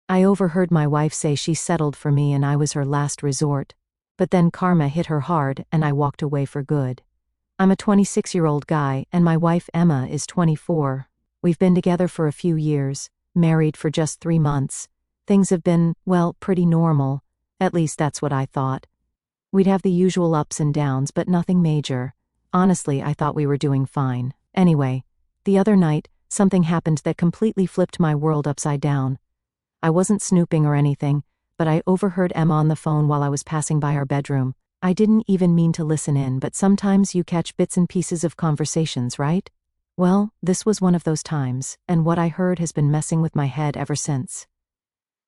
I overheard my wife say she settled for me and I was her last resort. But then karma hit her hard and I walked away for good. I'm a 26-year-old guy and my wife Emma is 24. We've been together for a few years, married for just 3 months. Things have been, well, pretty normal. At least that's what I thought. We'd have the usual ups and downs but nothing major. Honestly, I thought we were doing fine. Anyway, the other night, something happened that completely flipped my world upside down. I wasn't snooping or anything, but I overheard Emma on the phone while I was passing by our bedroom. I didn't even mean to listen in, but sometimes you catch bits and pieces of conversations, right? Well, this was one of those times, and what I heard has been messing with my head ever since.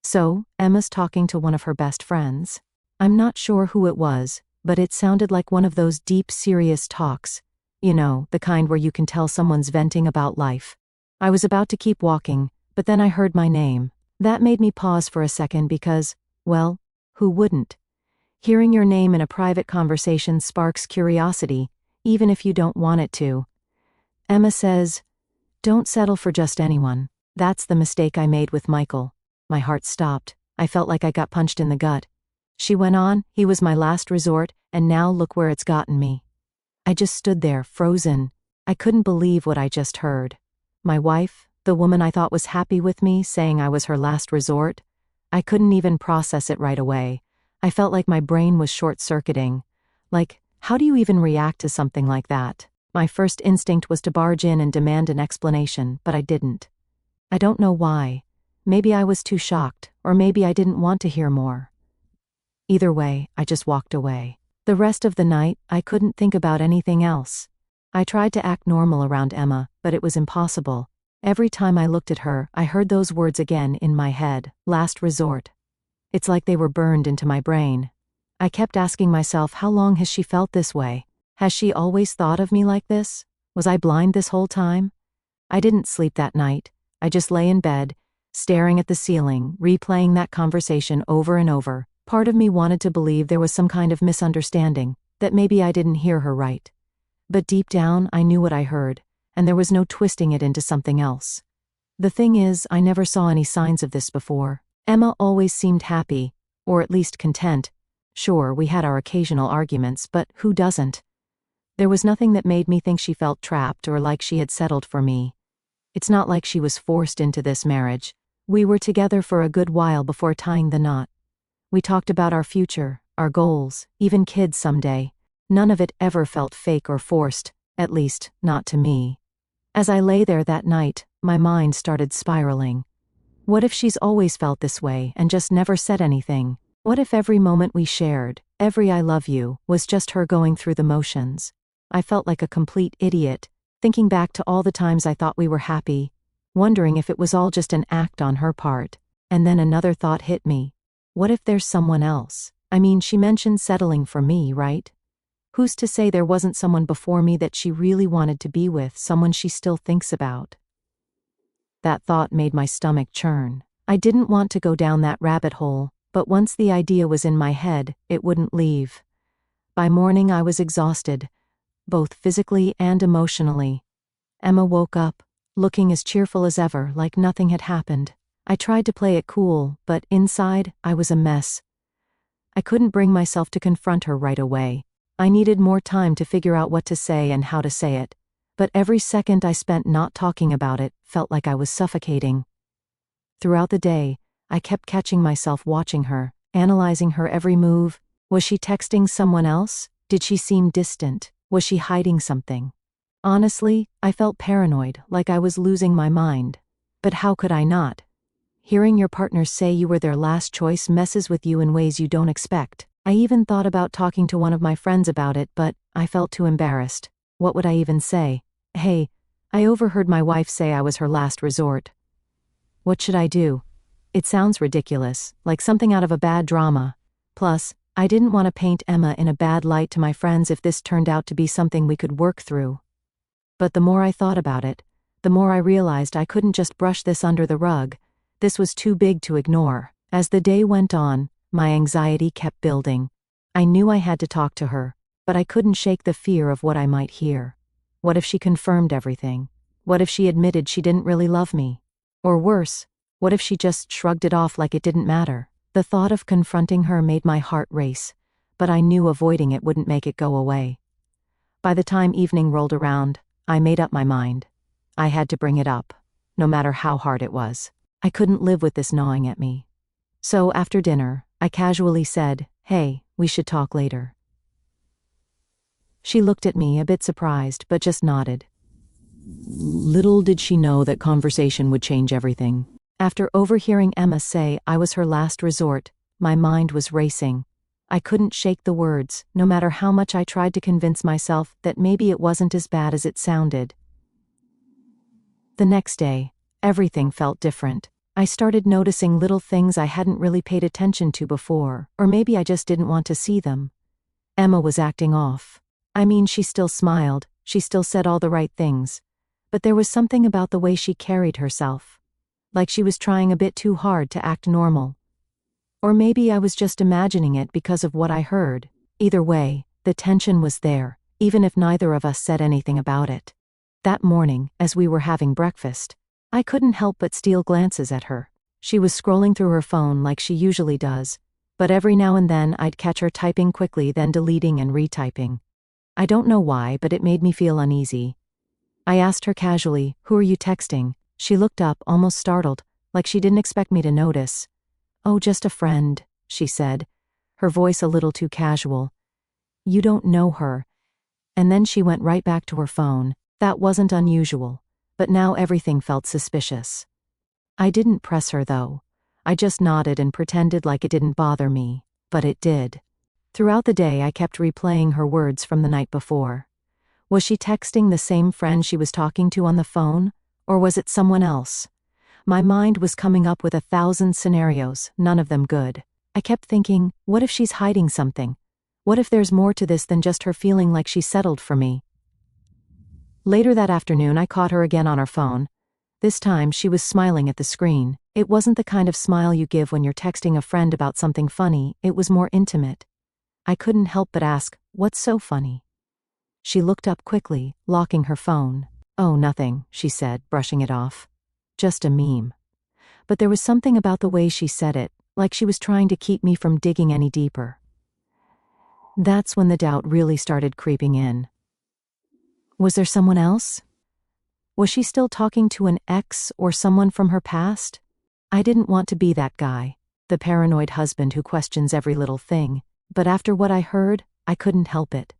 So, Emma's talking to one of her best friends. I'm not sure who it was, but it sounded like one of those deep, serious talks. You know, the kind where you can tell someone's venting about life. I was about to keep walking, but then I heard my name. That made me pause for a second because, well, who wouldn't? Hearing your name in a private conversation sparks curiosity, even if you don't want it to. Emma says, "Don't settle for just anyone. That's the mistake I made with Michael." My heart stopped. I felt like I got punched in the gut. She went on, "He was my last resort, and now look where it's gotten me." I just stood there, frozen. I couldn't believe what I just heard. My wife, the woman I thought was happy with me, saying I was her last resort? I couldn't even process it right away. I felt like my brain was short-circuiting. Like, how do you even react to something like that? My first instinct was to barge in and demand an explanation, but I didn't. I don't know why. Maybe I was too shocked, or maybe I didn't want to hear more. Either way, I just walked away. The rest of the night, I couldn't think about anything else. I tried to act normal around Emma, but it was impossible. Every time I looked at her, I heard those words again in my head, last resort. It's like they were burned into my brain. I kept asking myself, how long has she felt this way? Has she always thought of me like this? Was I blind this whole time? I didn't sleep that night. I just lay in bed, staring at the ceiling, replaying that conversation over and over. Part of me wanted to believe there was some kind of misunderstanding, that maybe I didn't hear her right. But deep down, I knew what I heard, and there was no twisting it into something else. The thing is, I never saw any signs of this before. Emma always seemed happy, or at least content. Sure, we had our occasional arguments, but who doesn't? There was nothing that made me think she felt trapped or like she had settled for me. It's not like she was forced into this marriage. We were together for a good while before tying the knot. We talked about our future, our goals, even kids someday. None of it ever felt fake or forced, at least, not to me. As I lay there that night, my mind started spiraling. What if she's always felt this way and just never said anything? What if every moment we shared, every "I love you," was just her going through the motions? I felt like a complete idiot, thinking back to all the times I thought we were happy, wondering if it was all just an act on her part. And then another thought hit me. What if there's someone else? I mean, she mentioned settling for me, right? Who's to say there wasn't someone before me that she really wanted to be with, someone she still thinks about? That thought made my stomach churn. I didn't want to go down that rabbit hole, but once the idea was in my head, it wouldn't leave. By morning I was exhausted, both physically and emotionally. Emma woke up, looking as cheerful as ever, like nothing had happened. I tried to play it cool, but inside, I was a mess. I couldn't bring myself to confront her right away. I needed more time to figure out what to say and how to say it. But every second I spent not talking about it felt like I was suffocating. Throughout the day, I kept catching myself watching her, analyzing her every move. Was she texting someone else? Did she seem distant? Was she hiding something? Honestly, I felt paranoid, like I was losing my mind. But how could I not? Hearing your partner say you were their last choice messes with you in ways you don't expect. I even thought about talking to one of my friends about it, but I felt too embarrassed. What would I even say? Hey, I overheard my wife say I was her last resort. What should I do? It sounds ridiculous, like something out of a bad drama. Plus, I didn't want to paint Emma in a bad light to my friends if this turned out to be something we could work through. But the more I thought about it, the more I realized I couldn't just brush this under the rug. This was too big to ignore. As the day went on, my anxiety kept building. I knew I had to talk to her, but I couldn't shake the fear of what I might hear. What if she confirmed everything? What if she admitted she didn't really love me? Or worse, What if she just shrugged it off like it didn't matter? The thought of confronting her made my heart race, but I knew avoiding it wouldn't make it go away. By the time evening rolled around, I made up my mind. I had to bring it up, no matter how hard it was. I couldn't live with this gnawing at me. So after dinner, I casually said, "Hey, we should talk later." She looked at me, a bit surprised, but just nodded. Little did she know that conversation would change everything. After overhearing Emma say I was her last resort, my mind was racing. I couldn't shake the words, no matter how much I tried to convince myself that maybe it wasn't as bad as it sounded. The next day, everything felt different. I started noticing little things I hadn't really paid attention to before, or maybe I just didn't want to see them. Emma was acting off. I mean, she still smiled, she still said all the right things, but there was something about the way she carried herself. Like she was trying a bit too hard to act normal. Or maybe I was just imagining it because of what I heard. Either way, the tension was there, even if neither of us said anything about it. That morning, as we were having breakfast, I couldn't help but steal glances at her. She was scrolling through her phone like she usually does, but every now and then I'd catch her typing quickly, then deleting and retyping. I don't know why, but it made me feel uneasy. I asked her casually, "Who are you texting?" She looked up, almost startled, like she didn't expect me to notice. "Oh, just a friend," she said, her voice a little too casual. "You don't know her." And then she went right back to her phone. That wasn't unusual, but now everything felt suspicious. I didn't press her though. I just nodded and pretended like it didn't bother me, but it did. Throughout the day I kept replaying her words from the night before. Was she texting the same friend she was talking to on the phone? Or was it someone else? My mind was coming up with 1,000 scenarios, none of them good. I kept thinking, what if she's hiding something? What if there's more to this than just her feeling like she settled for me? Later that afternoon I caught her again on her phone. This time she was smiling at the screen. It wasn't the kind of smile you give when you're texting a friend about something funny, it was more intimate. I couldn't help but ask, "What's so funny?" She looked up quickly, locking her phone. "Oh, nothing," she said, brushing it off. "Just a meme." But there was something about the way she said it, like she was trying to keep me from digging any deeper. That's when the doubt really started creeping in. Was there someone else? Was she still talking to an ex or someone from her past? I didn't want to be that guy, the paranoid husband who questions every little thing, but after what I heard, I couldn't help it.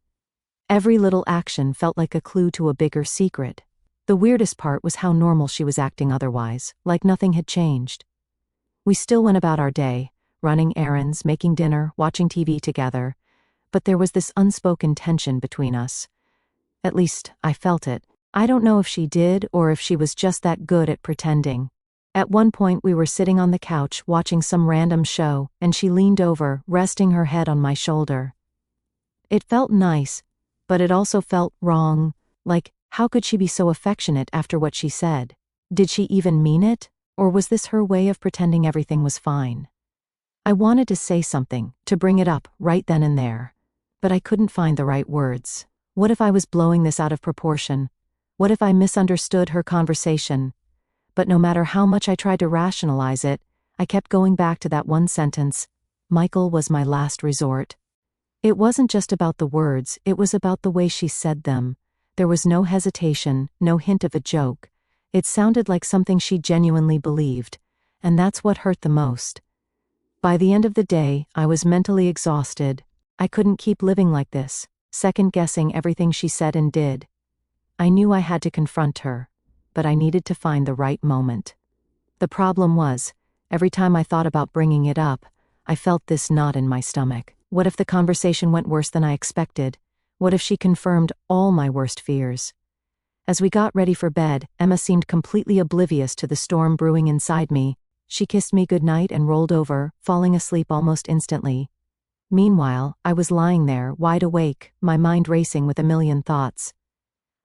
Every little action felt like a clue to a bigger secret. The weirdest part was how normal she was acting otherwise, like nothing had changed. We still went about our day, running errands, making dinner, watching TV together, but there was this unspoken tension between us. At least, I felt it. I don't know if she did or if she was just that good at pretending. At one point we were sitting on the couch watching some random show, and she leaned over, resting her head on my shoulder. It felt nice, but it also felt wrong, like, how could she be so affectionate after what she said? Did she even mean it? Or was this her way of pretending everything was fine? I wanted to say something, to bring it up right then and there. But I couldn't find the right words. What if I was blowing this out of proportion? What if I misunderstood her conversation? But no matter how much I tried to rationalize it, I kept going back to that one sentence: Michael was my last resort. It wasn't just about the words, it was about the way she said them. There was no hesitation, no hint of a joke. It sounded like something she genuinely believed, and that's what hurt the most. By the end of the day, I was mentally exhausted. I couldn't keep living like this, second-guessing everything she said and did. I knew I had to confront her, but I needed to find the right moment. The problem was, every time I thought about bringing it up, I felt this knot in my stomach. What if the conversation went worse than I expected? What if she confirmed all my worst fears? As we got ready for bed, Emma seemed completely oblivious to the storm brewing inside me. She kissed me goodnight and rolled over, falling asleep almost instantly. Meanwhile, I was lying there, wide awake, my mind racing with a million thoughts.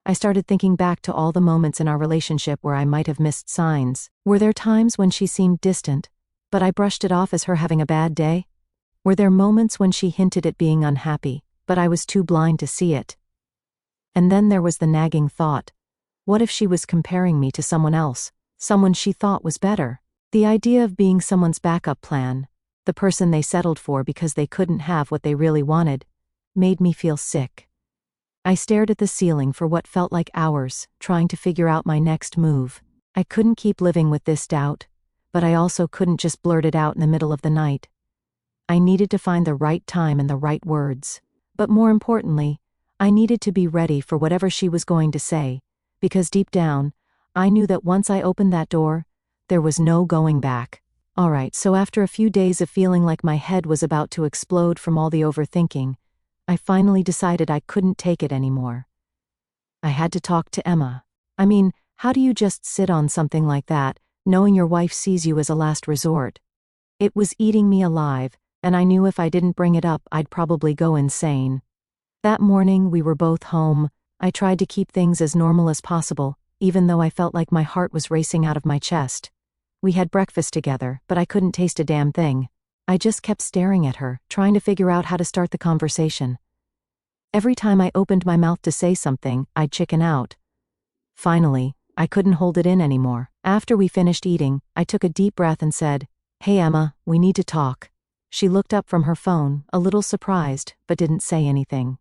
I started thinking back to all the moments in our relationship where I might have missed signs. Were there times when she seemed distant, but I brushed it off as her having a bad day? Were there moments when she hinted at being unhappy, but I was too blind to see it? And then there was the nagging thought: what if she was comparing me to someone else, someone she thought was better? The idea of being someone's backup plan, the person they settled for because they couldn't have what they really wanted, made me feel sick. I stared at the ceiling for what felt like hours, trying to figure out my next move. I couldn't keep living with this doubt, but I also couldn't just blurt it out in the middle of the night. I needed to find the right time and the right words. But more importantly, I needed to be ready for whatever she was going to say, because deep down, I knew that once I opened that door, there was no going back. Alright, so after a few days of feeling like my head was about to explode from all the overthinking, I finally decided I couldn't take it anymore. I had to talk to Emma. I mean, how do you just sit on something like that, knowing your wife sees you as a last resort? It was eating me alive, and I knew if I didn't bring it up, I'd probably go insane. That morning, we were both home. I tried to keep things as normal as possible, even though I felt like my heart was racing out of my chest. We had breakfast together, but I couldn't taste a damn thing. I just kept staring at her, trying to figure out how to start the conversation. Every time I opened my mouth to say something, I'd chicken out. Finally, I couldn't hold it in anymore. After we finished eating, I took a deep breath and said, "Hey Emma, we need to talk." She looked up from her phone, a little surprised, but didn't say anything.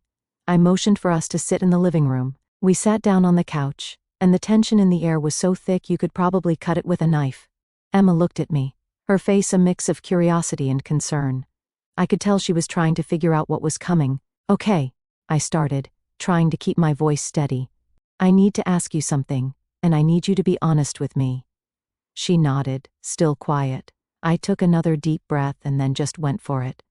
I motioned for us to sit in the living room. We sat down on the couch, and the tension in the air was so thick you could probably cut it with a knife. Emma looked at me, her face a mix of curiosity and concern. I could tell she was trying to figure out what was coming. "Okay," I started, trying to keep my voice steady. "I need to ask you something, and I need you to be honest with me." She nodded, still quiet. I took another deep breath and then just went for it.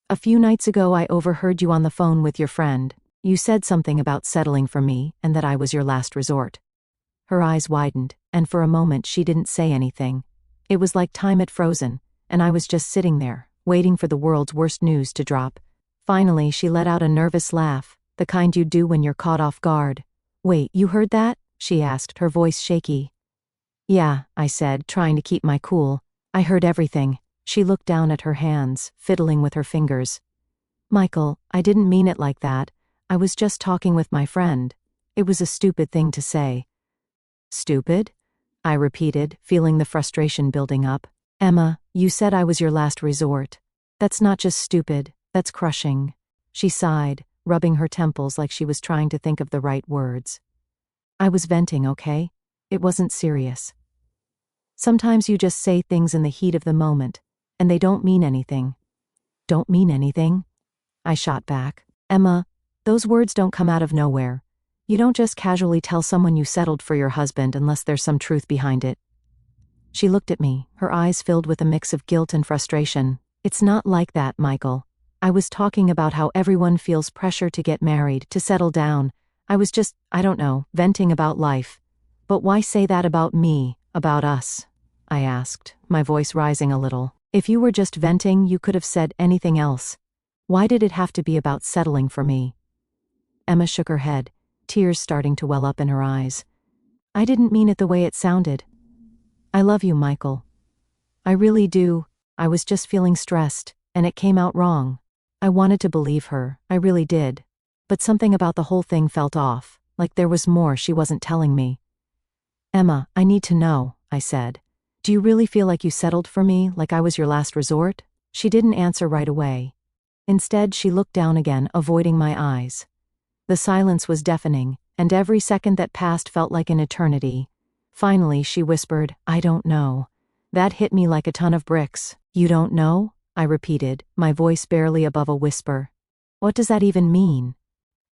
"A few nights ago I overheard you on the phone with your friend. You said something about settling for me and that I was your last resort." Her eyes widened, and for a moment she didn't say anything. It was like time had frozen, and I was just sitting there, waiting for the world's worst news to drop. Finally, she let out a nervous laugh, the kind you do when you're caught off guard. "Wait, you heard that?" she asked, her voice shaky. "Yeah," I said, trying to keep my cool. "I heard everything." She looked down at her hands, fiddling with her fingers. "Michael, I didn't mean it like that. I was just talking with my friend. It was a stupid thing to say." "Stupid?" I repeated, feeling the frustration building up. "Emma, you said I was your last resort. That's not just stupid, that's crushing." She sighed, rubbing her temples like she was trying to think of the right words. "I was venting, okay? It wasn't serious. Sometimes you just say things in the heat of the moment, and they don't mean anything." "Don't mean anything?" I shot back. "Emma, those words don't come out of nowhere. You don't just casually tell someone you settled for your husband unless there's some truth behind it." She looked at me, her eyes filled with a mix of guilt and frustration. "It's not like that, Michael. I was talking about how everyone feels pressure to get married, to settle down. I was just, I don't know, venting about life. But why say that about me, about us?" I asked, my voice rising a little. "If you were just venting, you could have said anything else. Why did it have to be about settling for me?" Emma shook her head, tears starting to well up in her eyes. "I didn't mean it the way it sounded. I love you, Michael. I really do. I was just feeling stressed, and it came out wrong. I wanted to believe her, I really did. But something about the whole thing felt off, like there was more she wasn't telling me." "Emma, I need to know," I said. "Do you really feel like you settled for me, like I was your last resort?" She didn't answer right away. Instead, she looked down again, avoiding my eyes. The silence was deafening, and every second that passed felt like an eternity. Finally, she whispered, "I don't know." That hit me like a ton of bricks. "You don't know?" I repeated, my voice barely above a whisper. "What does that even mean?"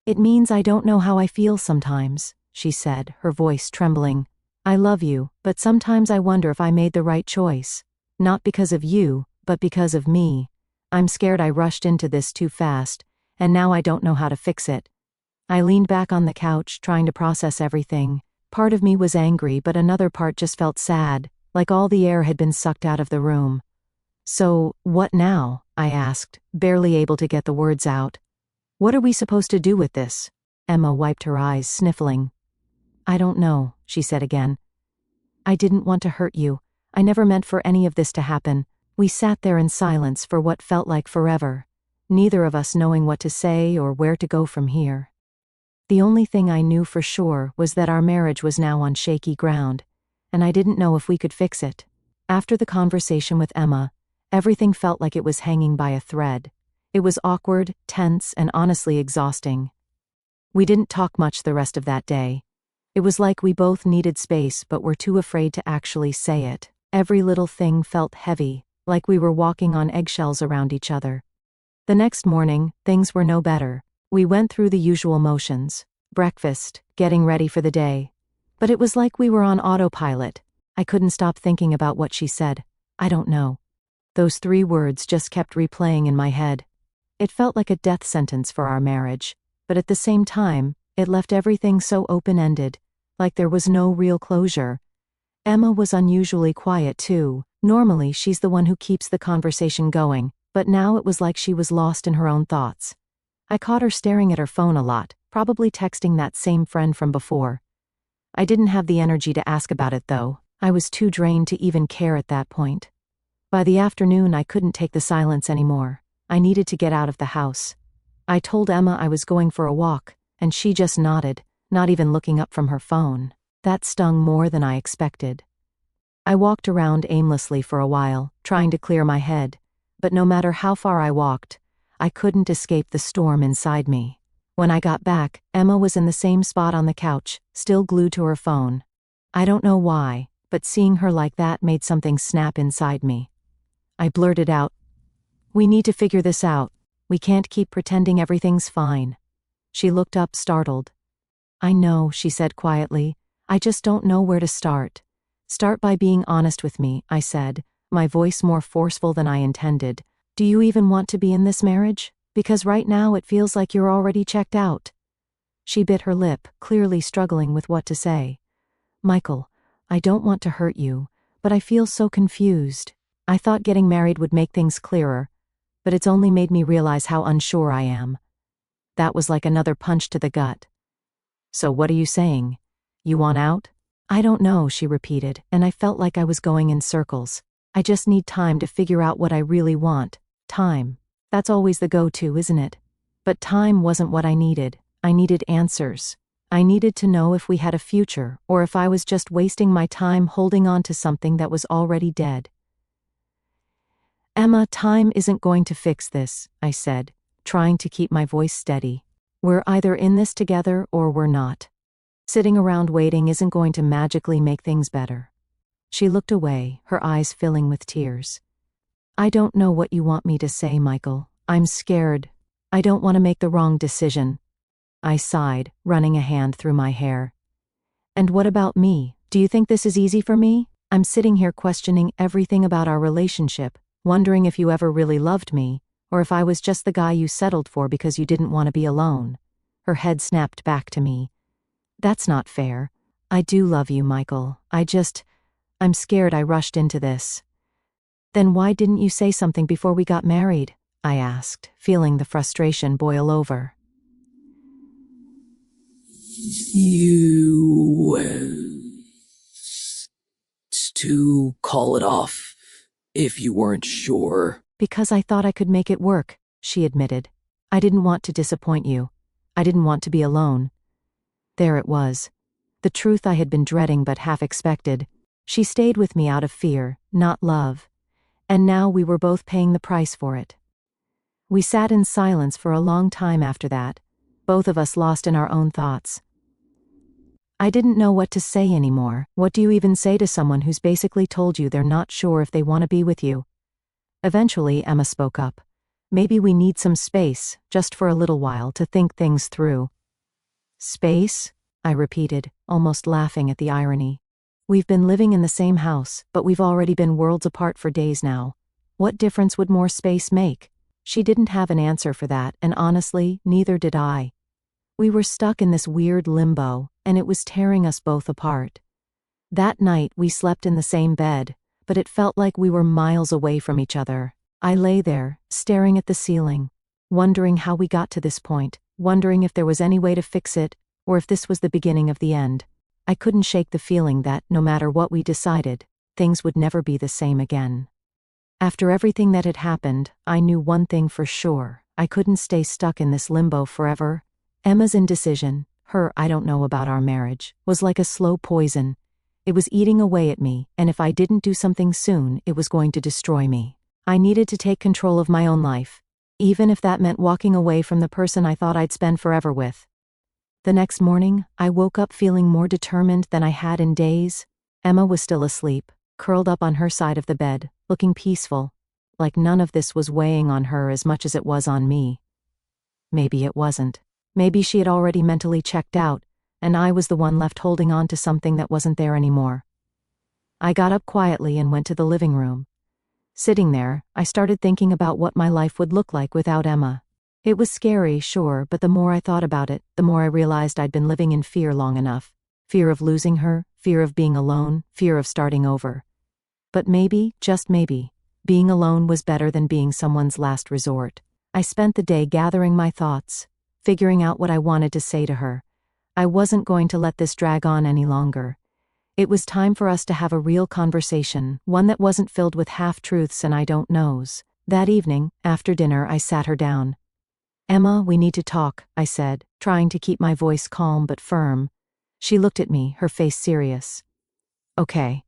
"It means I don't know how I feel sometimes," she said, her voice trembling. "I love you, but sometimes I wonder if I made the right choice. Not because of you, but because of me. I'm scared I rushed into this too fast, and now I don't know how to fix it." I leaned back on the couch, trying to process everything. Part of me was angry, but another part just felt sad, like all the air had been sucked out of the room. "So, what now?" I asked, barely able to get the words out. "What are we supposed to do with this?" Emma wiped her eyes, sniffling. "I don't know," she said again. "I didn't want to hurt you. I never meant for any of this to happen." We sat there in silence for what felt like forever, neither of us knowing what to say or where to go from here. The only thing I knew for sure was that our marriage was now on shaky ground, and I didn't know if we could fix it. After the conversation with Emma, everything felt like it was hanging by a thread. It was awkward, tense, and honestly exhausting. We didn't talk much the rest of that day. It was like we both needed space but were too afraid to actually say it. Every little thing felt heavy, like we were walking on eggshells around each other. The next morning, things were no better. We went through the usual motions. Breakfast, getting ready for the day. But it was like we were on autopilot. I couldn't stop thinking about what she said. I don't know. Those 3 words just kept replaying in my head. It felt like a death sentence for our marriage, but at the same time, it left everything so open-ended, like there was no real closure. Emma was unusually quiet too. Normally she's the one who keeps the conversation going, but now it was like she was lost in her own thoughts. I caught her staring at her phone a lot, probably texting that same friend from before. I didn't have the energy to ask about it though. I was too drained to even care at that point. By the afternoon I couldn't take the silence anymore. I needed to get out of the house. I told Emma I was going for a walk, and she just nodded, not even looking up from her phone. That stung more than I expected. I walked around aimlessly for a while, trying to clear my head, but no matter how far I walked, I couldn't escape the storm inside me. When I got back, Emma was in the same spot on the couch, still glued to her phone. I don't know why, but seeing her like that made something snap inside me. I blurted out, "We need to figure this out. We can't keep pretending everything's fine." She looked up, startled. "I know," she said quietly. "I just don't know where to start." "Start by being honest with me," I said, my voice more forceful than I intended. "Do you even want to be in this marriage? Because right now it feels like you're already checked out." She bit her lip, clearly struggling with what to say. "Michael, I don't want to hurt you, but I feel so confused. I thought getting married would make things clearer, but it's only made me realize how unsure I am." That was like another punch to the gut. "So what are you saying? You want out?" "I don't know," she repeated, and I felt like I was going in circles. "I just need time to figure out what I really want. Time. That's always the go-to, isn't it? But time wasn't what I needed. I needed answers. I needed to know if we had a future, or if I was just wasting my time holding on to something that was already dead." "Emma, time isn't going to fix this," I said, trying to keep my voice steady. "We're either in this together or we're not. Sitting around waiting isn't going to magically make things better." She looked away, her eyes filling with tears. "I don't know what you want me to say, Michael. I'm scared. I don't want to make the wrong decision." I sighed, running a hand through my hair. "And what about me? Do you think this is easy for me? I'm sitting here questioning everything about our relationship, wondering if you ever really loved me, or if I was just the guy you settled for because you didn't want to be alone." Her head snapped back to me. "That's not fair. I do love you, Michael. I'm scared I rushed into this." "Then why didn't you say something before we got married?" I asked, feeling the frustration boil over. "You to call it off if you weren't sure." "Because I thought I could make it work," she admitted. "I didn't want to disappoint you. I didn't want to be alone." There it was. The truth I had been dreading but half expected. She stayed with me out of fear, not love. And now we were both paying the price for it. We sat in silence for a long time after that, both of us lost in our own thoughts. I didn't know what to say anymore. What do you even say to someone who's basically told you they're not sure if they want to be with you? Eventually, Emma spoke up. "Maybe we need some space, just for a little while, to think things through." "Space?" I repeated, almost laughing at the irony. "We've been living in the same house, but we've already been worlds apart for days now. What difference would more space make?" She didn't have an answer for that, and honestly, neither did I. We were stuck in this weird limbo, and it was tearing us both apart. That night we slept in the same bed, but it felt like we were miles away from each other. I lay there, staring at the ceiling, wondering how we got to this point, wondering if there was any way to fix it, or if this was the beginning of the end. I couldn't shake the feeling that, no matter what we decided, things would never be the same again. After everything that had happened, I knew one thing for sure. I couldn't stay stuck in this limbo forever. Emma's indecision, her "I don't know about our marriage," was like a slow poison. It was eating away at me, and if I didn't do something soon, it was going to destroy me. I needed to take control of my own life, even if that meant walking away from the person I thought I'd spend forever with. The next morning, I woke up feeling more determined than I had in days. Emma was still asleep, curled up on her side of the bed, looking peaceful, like none of this was weighing on her as much as it was on me. Maybe it wasn't. Maybe she had already mentally checked out, and I was the one left holding on to something that wasn't there anymore. I got up quietly and went to the living room. Sitting there, I started thinking about what my life would look like without Emma. It was scary, sure, but the more I thought about it, the more I realized I'd been living in fear long enough. Fear of losing her, fear of being alone, fear of starting over. But maybe, just maybe, being alone was better than being someone's last resort. I spent the day gathering my thoughts, figuring out what I wanted to say to her. I wasn't going to let this drag on any longer. It was time for us to have a real conversation, one that wasn't filled with half-truths and I don't knows. That evening, after dinner, I sat her down. "Emma, we need to talk," I said, trying to keep my voice calm but firm. She looked at me, her face serious. "Okay."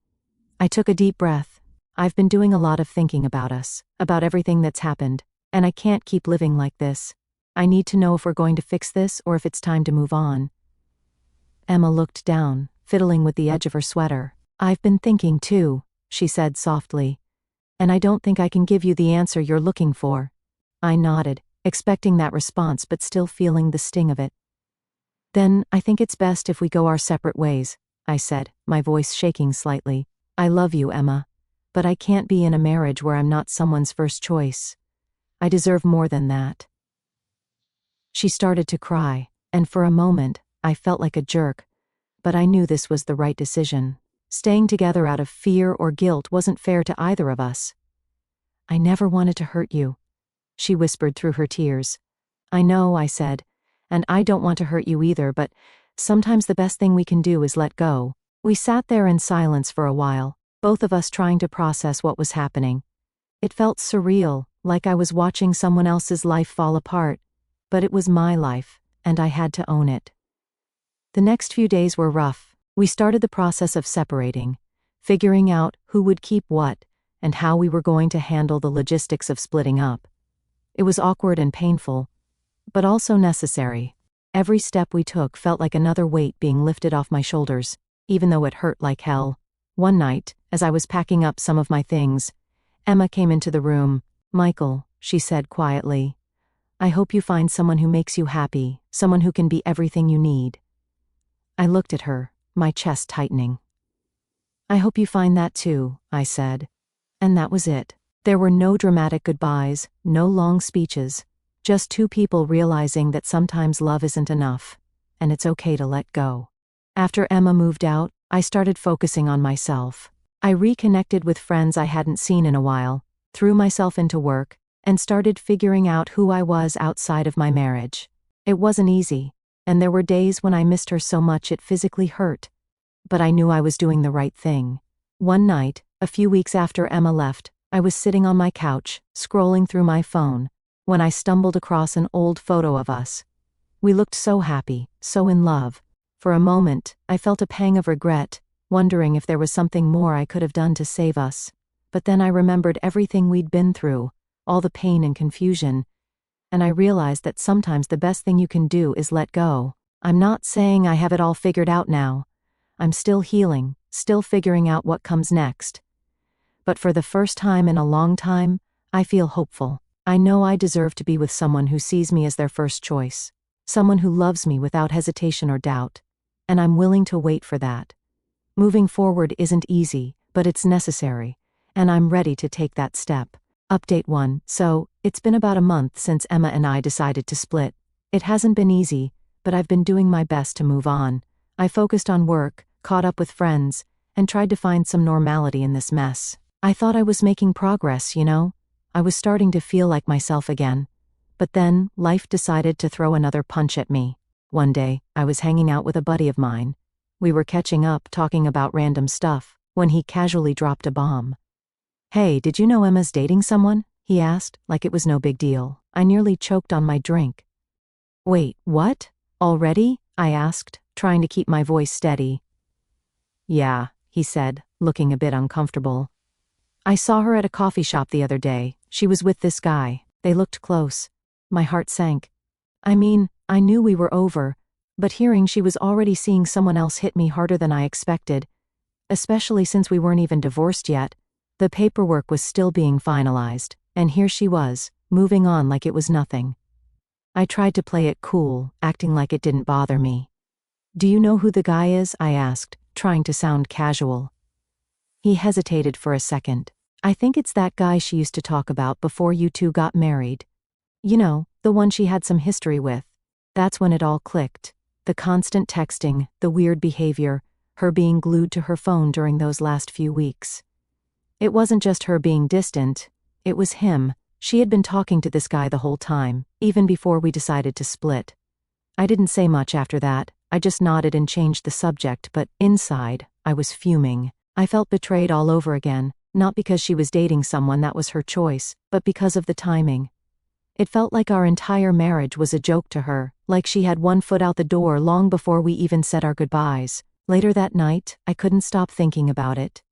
I took a deep breath. "I've been doing a lot of thinking about us, about everything that's happened, and I can't keep living like this. I need to know if we're going to fix this or if it's time to move on." Emma looked down, fiddling with the edge of her sweater. "I've been thinking too," she said softly. "And I don't think I can give you the answer you're looking for." I nodded, expecting that response but still feeling the sting of it. "Then, I think it's best if we go our separate ways," I said, my voice shaking slightly. "I love you, Emma, but I can't be in a marriage where I'm not someone's first choice. I deserve more than that." She started to cry, and for a moment, I felt like a jerk, but I knew this was the right decision. Staying together out of fear or guilt wasn't fair to either of us. "I never wanted to hurt you," she whispered through her tears. "I know," I said, "and I don't want to hurt you either, but sometimes the best thing we can do is let go." We sat there in silence for a while, both of us trying to process what was happening. It felt surreal, like I was watching someone else's life fall apart, but it was my life, and I had to own it. The next few days were rough. We started the process of separating, figuring out who would keep what, and how we were going to handle the logistics of splitting up. It was awkward and painful, but also necessary. Every step we took felt like another weight being lifted off my shoulders, even though it hurt like hell. One night, as I was packing up some of my things, Emma came into the room. "Michael," she said quietly, "I hope you find someone who makes you happy, someone who can be everything you need." I looked at her, my chest tightening. "I hope you find that too," I said. And that was it. There were no dramatic goodbyes, no long speeches, just two people realizing that sometimes love isn't enough, and it's okay to let go. After Emma moved out, I started focusing on myself. I reconnected with friends I hadn't seen in a while, threw myself into work, and started figuring out who I was outside of my marriage. It wasn't easy, and there were days when I missed her so much it physically hurt. But I knew I was doing the right thing. One night, a few weeks after Emma left, I was sitting on my couch, scrolling through my phone, when I stumbled across an old photo of us. We looked so happy, so in love. For a moment, I felt a pang of regret, wondering if there was something more I could have done to save us. But then I remembered everything we'd been through, all the pain and confusion, and I realized that sometimes the best thing you can do is let go. I'm not saying I have it all figured out now. I'm still healing, still figuring out what comes next. But for the first time in a long time, I feel hopeful. I know I deserve to be with someone who sees me as their first choice, someone who loves me without hesitation or doubt, and I'm willing to wait for that. Moving forward isn't easy, but it's necessary, and I'm ready to take that step. Update 1. So, it's been about a month since Emma and I decided to split. It hasn't been easy, but I've been doing my best to move on. I focused on work, caught up with friends, and tried to find some normality in this mess. I thought I was making progress, you know? I was starting to feel like myself again. But then, life decided to throw another punch at me. One day, I was hanging out with a buddy of mine. We were catching up, talking about random stuff, when he casually dropped a bomb. "Hey, did you know Emma's dating someone?" he asked, like it was no big deal. I nearly choked on my drink. "Wait, what? Already?" I asked, trying to keep my voice steady. "Yeah," he said, looking a bit uncomfortable. I saw her at a coffee shop the other day. She was with this guy. They looked close. My heart sank. I mean, I knew we were over, but hearing she was already seeing someone else hit me harder than I expected, especially since we weren't even divorced yet. The paperwork was still being finalized, and here she was, moving on like it was nothing. I tried to play it cool, acting like it didn't bother me. Do you know who the guy is? I asked, trying to sound casual. He hesitated for a second. I think it's that guy she used to talk about before you two got married. You know, the one she had some history with. That's when it all clicked. The constant texting, the weird behavior, her being glued to her phone during those last few weeks. It wasn't just her being distant, it was him. She had been talking to this guy the whole time, even before we decided to split. I didn't say much after that. I just nodded and changed the subject, but inside, I was fuming. I felt betrayed all over again, not because she was dating someone that was her choice, but because of the timing. It felt like our entire marriage was a joke to her, like she had one foot out the door long before we even said our goodbyes. Later that night, I couldn't stop thinking about it.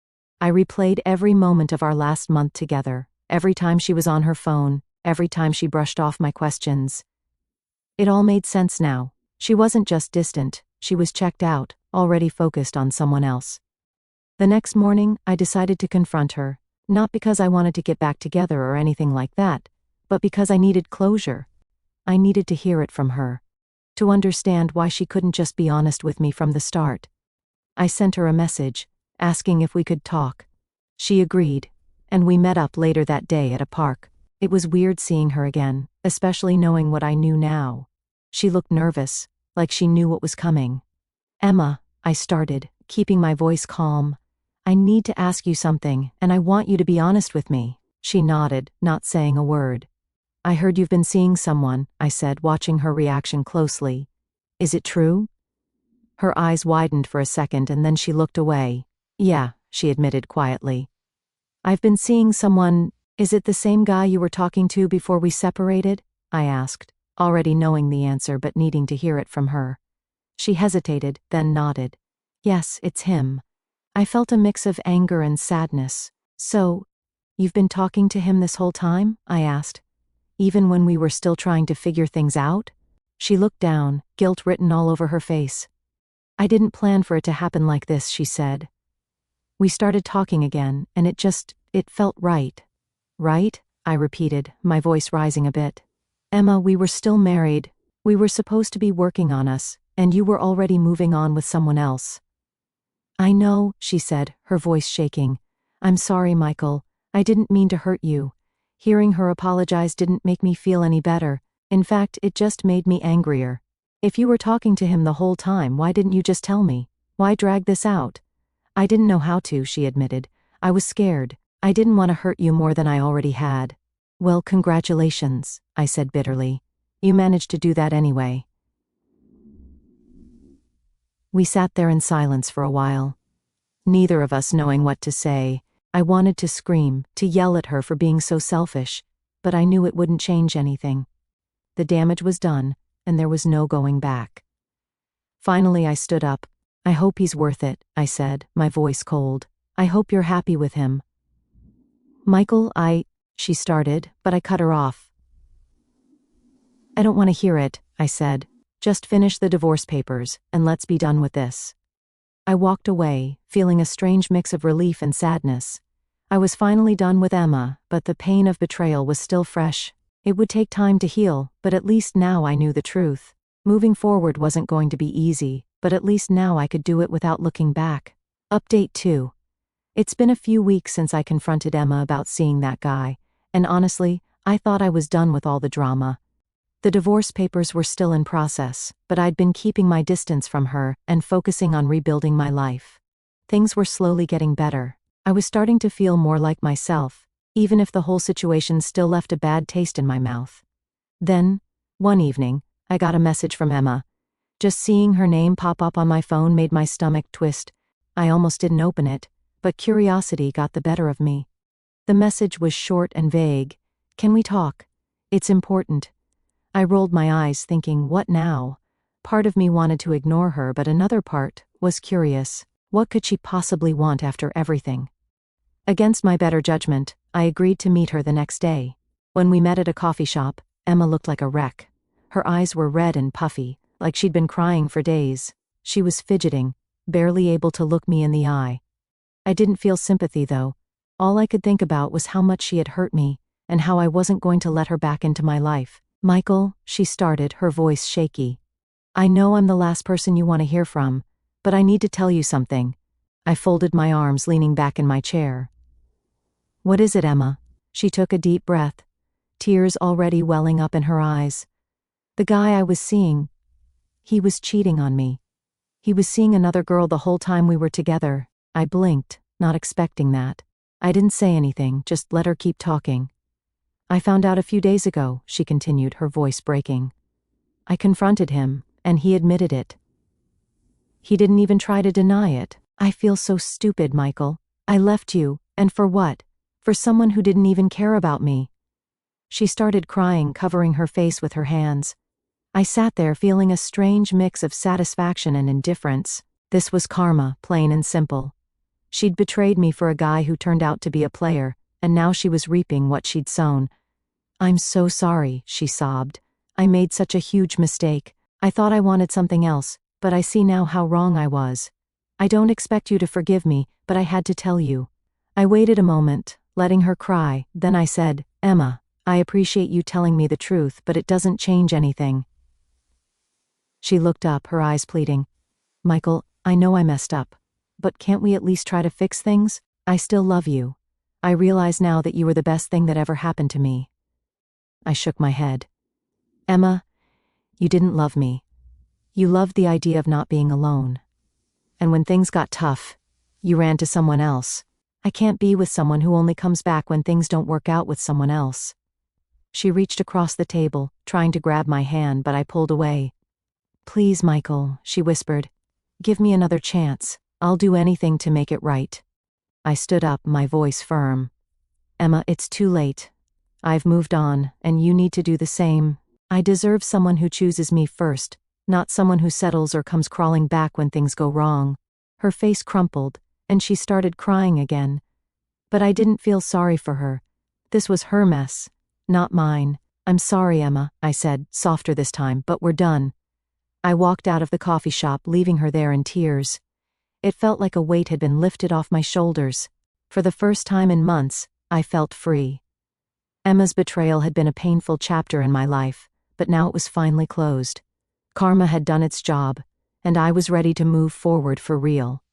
I replayed every moment of our last month together, every time she was on her phone, every time she brushed off my questions. It all made sense now. She wasn't just distant, she was checked out, already focused on someone else. The next morning, I decided to confront her, not because I wanted to get back together or anything like that, but because I needed closure. I needed to hear it from her, to understand why she couldn't just be honest with me from the start. I sent her a message, asking if we could talk. She agreed, and we met up later that day at a park. It was weird seeing her again, especially knowing what I knew now. She looked nervous, like she knew what was coming. Emma, I started, keeping my voice calm. I need to ask you something, and I want you to be honest with me. She nodded, not saying a word. I heard you've been seeing someone, I said, watching her reaction closely. Is it true? Her eyes widened for a second and then she looked away. Yeah, she admitted quietly. I've been seeing someone. Is it the same guy you were talking to before we separated? I asked, already knowing the answer but needing to hear it from her. She hesitated, then nodded. Yes, it's him. I felt a mix of anger and sadness. So, you've been talking to him this whole time? I asked. Even when we were still trying to figure things out? She looked down, guilt written all over her face. I didn't plan for it to happen like this, she said. We started talking again, and it felt right. Right? I repeated, my voice rising a bit. Emma, we were still married. We were supposed to be working on us, and you were already moving on with someone else. I know, she said, her voice shaking. I'm sorry, Michael. I didn't mean to hurt you. Hearing her apologize didn't make me feel any better. In fact, it just made me angrier. If you were talking to him the whole time, why didn't you just tell me? Why drag this out? I didn't know how to, she admitted. I was scared. I didn't want to hurt you more than I already had. Well, congratulations, I said bitterly. You managed to do that anyway. We sat there in silence for a while, neither of us knowing what to say. I wanted to scream, to yell at her for being so selfish, but I knew it wouldn't change anything. The damage was done, and there was no going back. Finally, I stood up. I hope he's worth it, I said, my voice cold. I hope you're happy with him. Michael, she started, but I cut her off. I don't want to hear it, I said. Just finish the divorce papers, and let's be done with this. I walked away, feeling a strange mix of relief and sadness. I was finally done with Emma, but the pain of betrayal was still fresh. It would take time to heal, but at least now I knew the truth. Moving forward wasn't going to be easy, but at least now I could do it without looking back. Update 2. It's been a few weeks since I confronted Emma about seeing that guy, and honestly, I thought I was done with all the drama. The divorce papers were still in process, but I'd been keeping my distance from her and focusing on rebuilding my life. Things were slowly getting better. I was starting to feel more like myself, even if the whole situation still left a bad taste in my mouth. Then, one evening, I got a message from Emma. Just seeing her name pop up on my phone made my stomach twist. I almost didn't open it, but curiosity got the better of me. The message was short and vague. Can we talk? It's important. I rolled my eyes thinking, what now? Part of me wanted to ignore her, but another part was curious. What could she possibly want after everything? Against my better judgment, I agreed to meet her the next day. When we met at a coffee shop, Emma looked like a wreck. Her eyes were red and puffy, like she'd been crying for days. She was fidgeting, barely able to look me in the eye. I didn't feel sympathy, though. All I could think about was how much she had hurt me, and how I wasn't going to let her back into my life. "Michael," she started, her voice shaky. "I know I'm the last person you want to hear from, but I need to tell you something." I folded my arms, leaning back in my chair. "What is it, Emma?" She took a deep breath, tears already welling up in her eyes. "The guy I was seeing, he was cheating on me. He was seeing another girl the whole time we were together." I blinked, not expecting that. I didn't say anything, just let her keep talking. "I found out a few days ago," she continued, her voice breaking. "I confronted him, and he admitted it. He didn't even try to deny it. I feel so stupid, Michael. I left you, and for what? For someone who didn't even care about me." She started crying, covering her face with her hands. I sat there feeling a strange mix of satisfaction and indifference. This was karma, plain and simple. She'd betrayed me for a guy who turned out to be a player, and now she was reaping what she'd sown. "I'm so sorry," she sobbed. "I made such a huge mistake. I thought I wanted something else, but I see now how wrong I was. I don't expect you to forgive me, but I had to tell you." I waited a moment, letting her cry, then I said, "Emma, I appreciate you telling me the truth, but it doesn't change anything." She looked up, her eyes pleading. "Michael, I know I messed up. But can't we at least try to fix things? I still love you. I realize now that you were the best thing that ever happened to me." I shook my head. "Emma, you didn't love me. You loved the idea of not being alone. And when things got tough, you ran to someone else. I can't be with someone who only comes back when things don't work out with someone else." She reached across the table, trying to grab my hand, but I pulled away. "Please, Michael," she whispered. "Give me another chance. I'll do anything to make it right." I stood up, my voice firm. "Emma, it's too late. I've moved on, and you need to do the same. I deserve someone who chooses me first, not someone who settles or comes crawling back when things go wrong." Her face crumpled, and she started crying again. But I didn't feel sorry for her. This was her mess, not mine. "I'm sorry, Emma," I said, softer this time, "but we're done." I walked out of the coffee shop, leaving her there in tears. It felt like a weight had been lifted off my shoulders. For the first time in months, I felt free. Emma's betrayal had been a painful chapter in my life, but now it was finally closed. Karma had done its job, and I was ready to move forward for real.